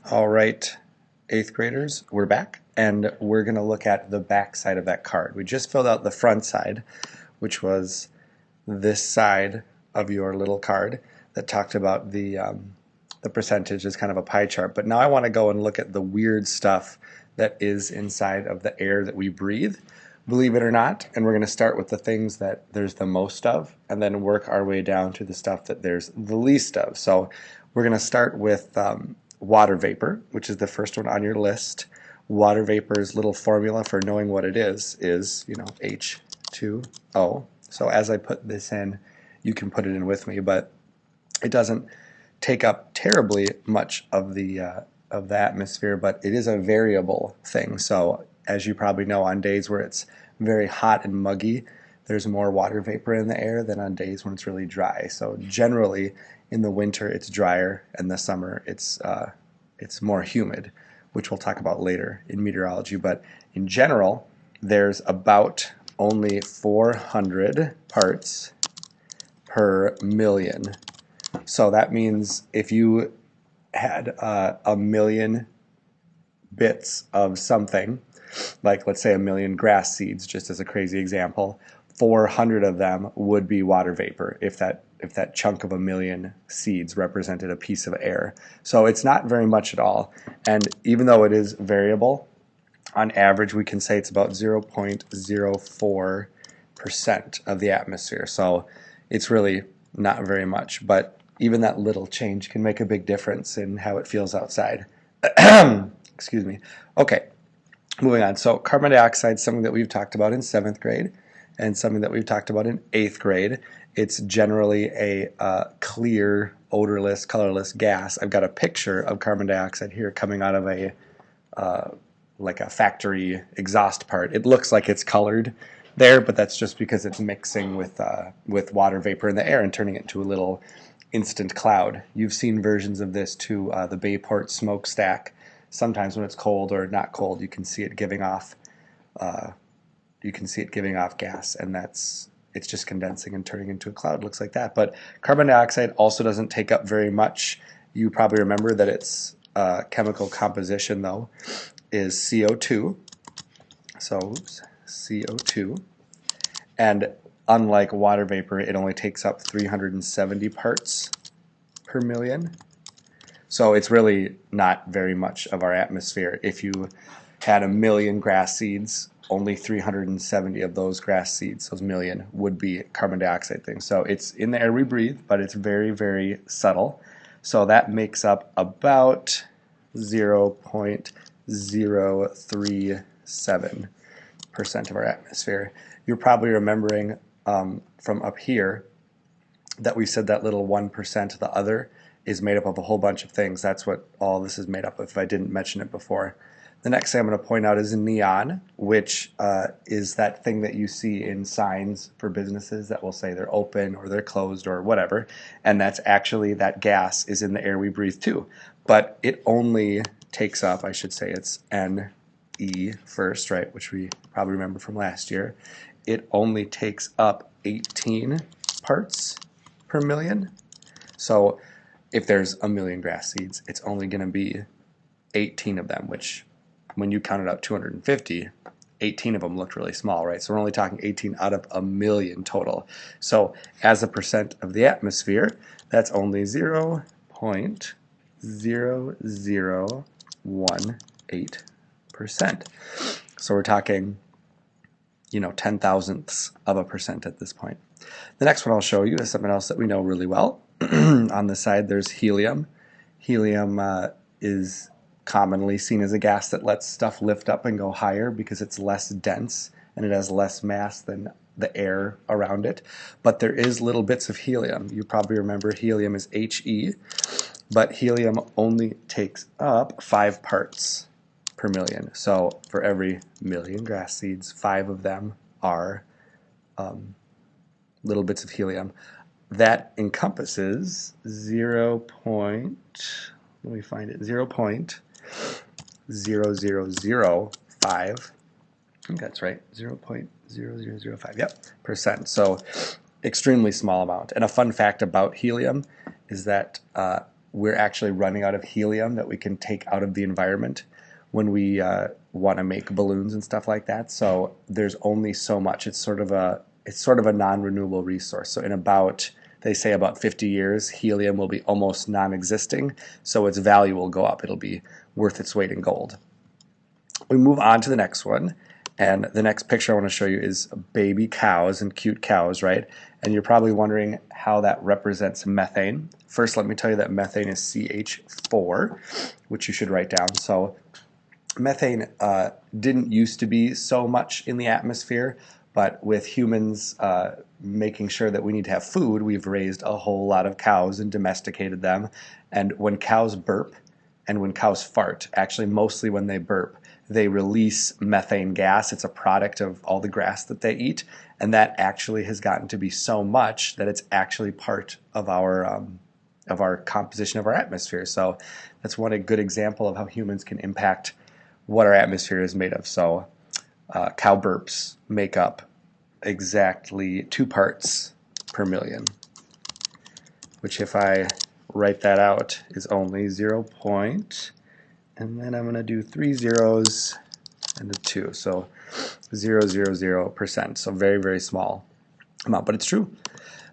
All right, eighth graders, we're back, and we're going to look at the back side of that card. We just filled out the front side, which was this side of your little card that talked about the percentage as kind of a pie chart. But now I want to go and look at the weird stuff that is inside of the air that we breathe, believe it or not. And we're going to start with the things that there's the most of, and then work our way down to the stuff that there's the least of. So we're going to start with water vapor, which is the first one on your list. Water vapor's little formula for knowing what it is, H2O. So as I put this in, you can put it in with me, but it doesn't take up terribly much of the atmosphere, but it is a variable thing. So as you probably know, on days where it's very hot and muggy, there's more water vapor in the air than on days when it's really dry. So generally, in the winter it's drier, and the summer it's more humid, which we'll talk about later in meteorology. But in general, there's about only 400 parts per million. So that means if you had a million bits of something, like let's say a million grass seeds, just as a crazy example, 400 of them would be water vapor if that chunk of a million seeds represented a piece of air. So it's not very much at all. And even though it is variable, on average we can say it's about 0.04% of the atmosphere. So it's really not very much, but even that little change can make a big difference in how it feels outside. Excuse me. Okay, moving on. So carbon dioxide is something that we've talked about in 7th grade and something that we've talked about in 8th grade. It's generally a clear, odorless, colorless gas. I've got a picture of carbon dioxide here coming out of a like a factory exhaust part. It looks like it's colored there, but that's just because it's mixing with water vapor in the air and turning it into a little instant cloud. You've seen versions of this to the Bayport smokestack. Sometimes when it's cold or not cold, you can see it giving off gas, and it's just condensing and turning into a cloud. It looks like that. But carbon dioxide also doesn't take up very much. You probably remember that its chemical composition, though, is CO2. So CO2. And unlike water vapor, it only takes up 370 parts per million. So it's really not very much of our atmosphere. If you had a million grass seeds, only 370 of those grass seeds, those million, would be carbon dioxide things. So it's in the air we breathe, but it's very, very subtle. So that makes up about 0.037% of our atmosphere. You're probably remembering from up here that we said that little 1%, the other, is made up of a whole bunch of things. That's what all this is made up of, if I didn't mention it before. The next thing I'm going to point out is neon, which is that thing that you see in signs for businesses that will say they're open or they're closed or whatever. And that's actually, that gas is in the air we breathe too. But it only takes up, I should say it's NE first, right, which we probably remember from last year. It only takes up 18 parts per million. So if there's a million grass seeds, it's only going to be 18 of them, which when you counted out 250, 18 of them looked really small, right? So we're only talking 18 out of a million total. So as a percent of the atmosphere, that's only 0.0018%. So we're talking, 10,000ths of a percent at this point. The next one I'll show you is something else that we know really well. On the side, there's helium. Helium is commonly seen as a gas that lets stuff lift up and go higher because it's less dense and it has less mass than the air around it. But there is little bits of helium. You probably remember helium is He, but helium only takes up 5 parts per million. So for every million grass seeds, 5 of them are little bits of helium. That encompasses 0.0005. I think that's right, 0.0005, yep, percent. So extremely small amount. And a fun fact about helium is that we're actually running out of helium that we can take out of the environment when we want to make balloons and stuff like that. So there's only so much. It's sort of a non-renewable resource. So in they say about 50 years, helium will be almost non-existing. So its value will go up. It'll be worth its weight in gold. We move on to the next one. And the next picture I want to show you is baby cows and cute cows, right? And you're probably wondering how that represents methane. First, let me tell you that methane is CH4, which you should write down. So methane didn't used to be so much in the atmosphere, but with humans making sure that we need to have food, we've raised a whole lot of cows and domesticated them. And when cows burp and when cows fart, actually mostly when they burp, they release methane gas. It's a product of all the grass that they eat, and that actually has gotten to be so much that it's actually part of our composition of our atmosphere. So that's one good example of how humans can impact what our atmosphere is made of. So cow burps make up exactly 2 parts per million, which if I write that out is only 0. And then I'm going to do 3 zeros and a 2. So 0.000%. So very, very small amount, but it's true.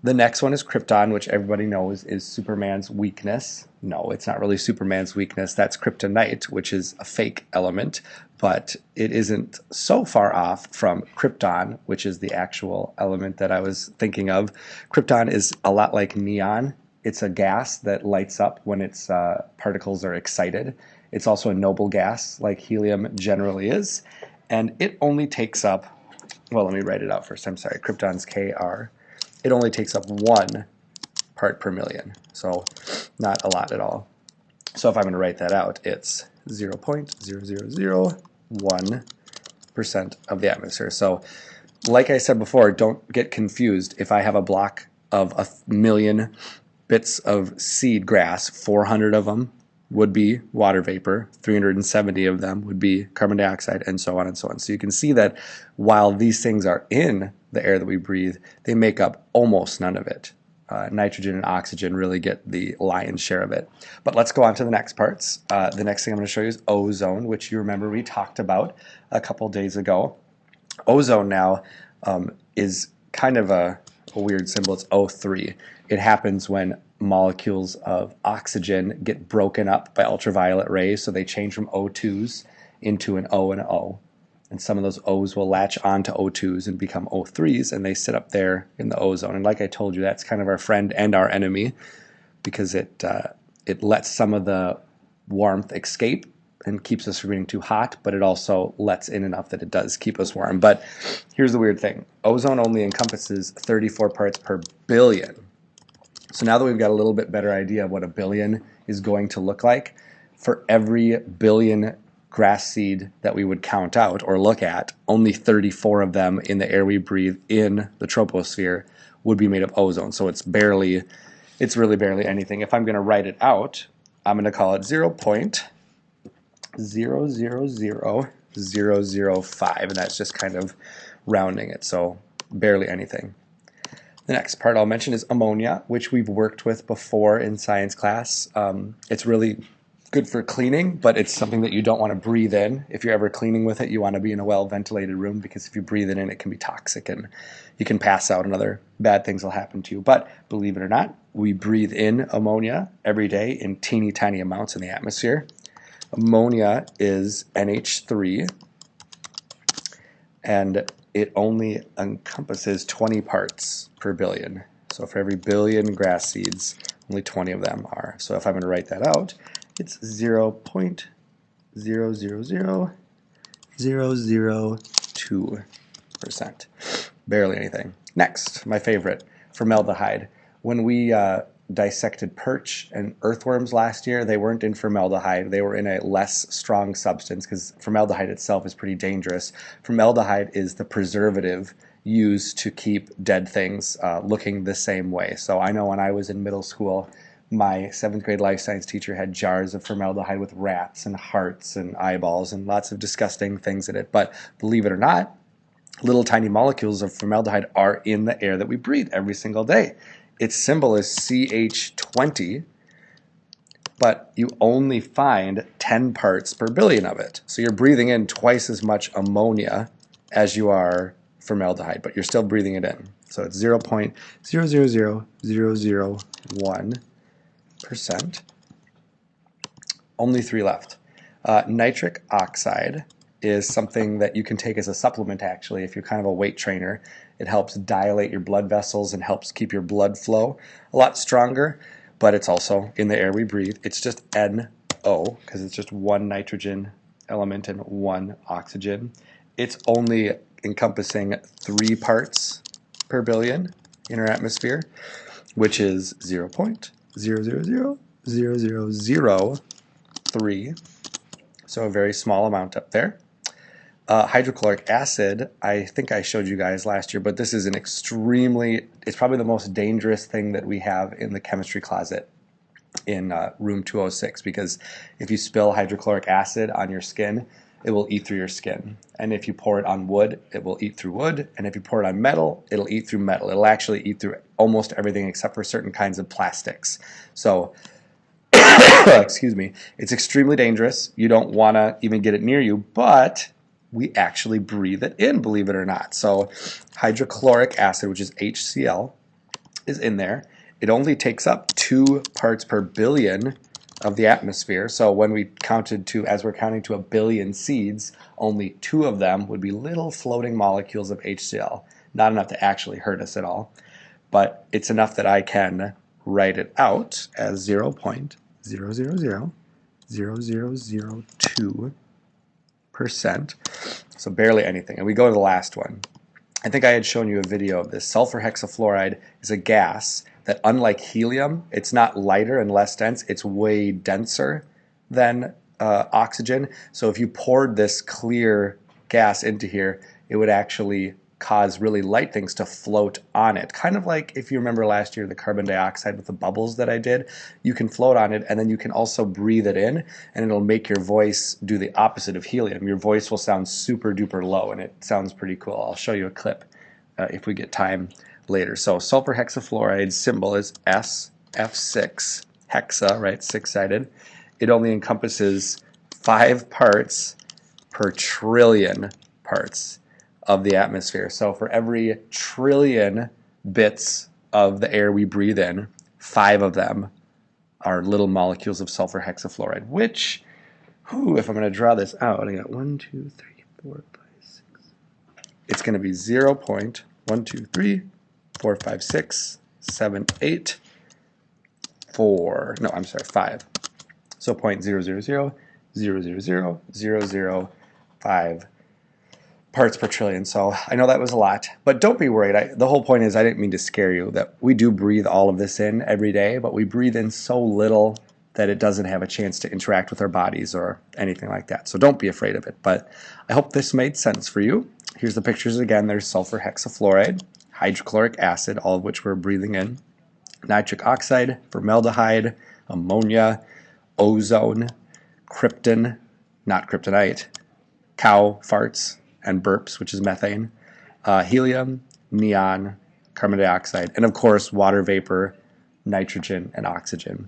The next one is krypton, which everybody knows is Superman's weakness. No, it's not really Superman's weakness. That's kryptonite, which is a fake element, but it isn't so far off from krypton, which is the actual element that I was thinking of. Krypton is a lot like neon. It's a gas that lights up when its particles are excited. It's also a noble gas, like helium generally is, and it only takes up, well, let me write it out first. I'm sorry, krypton's Kr. It only takes up 1 part per million, so not a lot at all. So if I'm going to write that out, it's 0.0001% of the atmosphere. So like I said before, don't get confused. If I have a block of 1,000,000 bits of seed grass, 400 of them would be water vapor, 370 of them would be carbon dioxide, and so on and so on. So you can see that while these things are in the air that we breathe, they make up almost none of it. Nitrogen and oxygen really get the lion's share of it. But let's go on to the next parts. The next thing I'm going to show you is ozone, which you remember we talked about a couple days ago. Ozone now is kind of a weird symbol. It's O3. It happens when molecules of oxygen get broken up by ultraviolet rays, so they change from O2s into an O and an O. And some of those O's will latch onto O2s and become O3s, and they sit up there in the ozone. And like I told you, that's kind of our friend and our enemy, because it lets some of the warmth escape and keeps us from getting too hot, but it also lets in enough that it does keep us warm. But here's the weird thing. Ozone only encompasses 34 parts per billion. So now that we've got a little bit better idea of what a billion is going to look like, for every billion grass seed that we would count out or look at, only 34 of them in the air we breathe in the troposphere would be made of ozone. So it's really barely anything. If I'm going to write it out, I'm going to call it 0.000005, and that's just kind of rounding it, so barely anything. The next part I'll mention is ammonia, which we've worked with before in science class. It's really good for cleaning, but it's something that you don't want to breathe in. If you're ever cleaning with it, you want to be in a well-ventilated room, because if you breathe it in, it can be toxic and you can pass out and other bad things will happen to you. But believe it or not, we breathe in ammonia every day in teeny tiny amounts in the atmosphere. Ammonia is NH3, and it only encompasses 20 parts per billion. So for every billion grass seeds, only 20 of them are. So if I'm going to write that out, it's 0.000002%. Barely anything. Next, my favorite, formaldehyde. When we dissected perch and earthworms last year, they weren't in formaldehyde. They were in a less strong substance, because formaldehyde itself is pretty dangerous. Formaldehyde is the preservative used to keep dead things looking the same way. So I know when I was in middle school, my 7th grade life science teacher had jars of formaldehyde with rats and hearts and eyeballs and lots of disgusting things in it. But believe it or not, little tiny molecules of formaldehyde are in the air that we breathe every single day. Its symbol is CH20, but you only find 10 parts per billion of it. So you're breathing in twice as much ammonia as you are formaldehyde, but you're still breathing it in. So it's 0.000001%. Only 3 left. Nitric oxide is something that you can take as a supplement, actually, if you're kind of a weight trainer. It helps dilate your blood vessels and helps keep your blood flow a lot stronger, but it's also in the air we breathe. It's just NO, because it's just one nitrogen element and one oxygen. It's only encompassing 3 parts per billion in our atmosphere, which is 0.0000003. So a very small amount up there. Hydrochloric acid, I think I showed you guys last year, but this is it's probably the most dangerous thing that we have in the chemistry closet in room 206, because if you spill hydrochloric acid on your skin, it will eat through your skin. And if you pour it on wood, it will eat through wood. And if you pour it on metal, it'll eat through metal. It'll actually eat through almost everything except for certain kinds of plastics. So excuse me, it's extremely dangerous. You don't want to even get it near you, but we actually breathe it in, believe it or not. So hydrochloric acid, which is HCl, is in there. It only takes up 2 parts per billion of the atmosphere. So when we as we're counting to 1 billion seeds, only 2 of them would be little floating molecules of HCl. Not enough to actually hurt us at all, but it's enough that I can write it out as 0.0000002%. So barely anything. And we go to the last one. I think I had shown you a video of this. Sulfur hexafluoride is a gas that, unlike helium, it's not lighter and less dense. It's way denser than oxygen. So if you poured this clear gas into here, it would actually cause really light things to float on it. Kind of like, if you remember last year, the carbon dioxide with the bubbles that I did. You can float on it, and then you can also breathe it in, and it'll make your voice do the opposite of helium. Your voice will sound super duper low, and it sounds pretty cool. I'll show you a clip if we get time later. So sulfur hexafluoride's symbol is SF6, hexa, right, 6-sided. It only encompasses 5 parts per trillion parts of the atmosphere. So for every trillion bits of the air we breathe in, 5 of them are little molecules of sulfur hexafluoride, which, if I'm going to draw this out, I got 1, 2, 3, 4, 5, 6. It's going to be 5. So 0.000000005 parts per trillion. So I know that was a lot, but don't be worried. The whole point is, I didn't mean to scare you, that we do breathe all of this in every day, but we breathe in so little that it doesn't have a chance to interact with our bodies or anything like that. So don't be afraid of it. But I hope this made sense for you. Here's the pictures again. There's sulfur hexafluoride, hydrochloric acid, all of which we're breathing in, nitric oxide, formaldehyde, ammonia, ozone, krypton, not kryptonite, cow farts and burps, which is methane, helium, neon, carbon dioxide, and of course water vapor, nitrogen, and oxygen.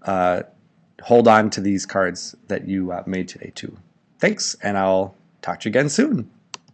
Hold on to these cards that you made today too. Thanks, and I'll talk to you again soon.